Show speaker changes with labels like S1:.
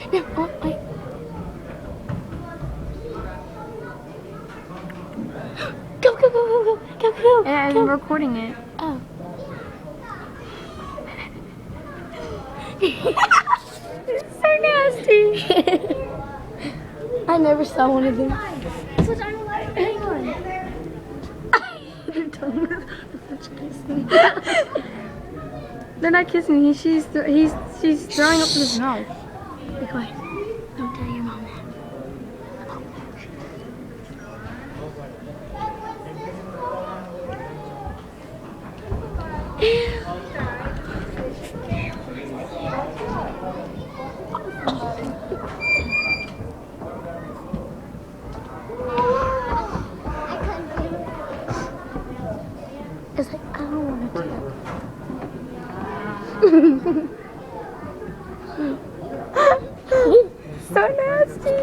S1: No, oh, wait. Go, go, go, go, go, go, go.
S2: Yeah, I'm
S1: go.
S2: recording it.
S1: Oh.
S2: It's so nasty.
S1: I never saw one of them.
S2: That's what I'm like. Hang on. They're not kissing. She's throwing up in his mouth.
S1: Be quiet. Don't tell your mom that. It's like, I don't want to
S2: So nasty.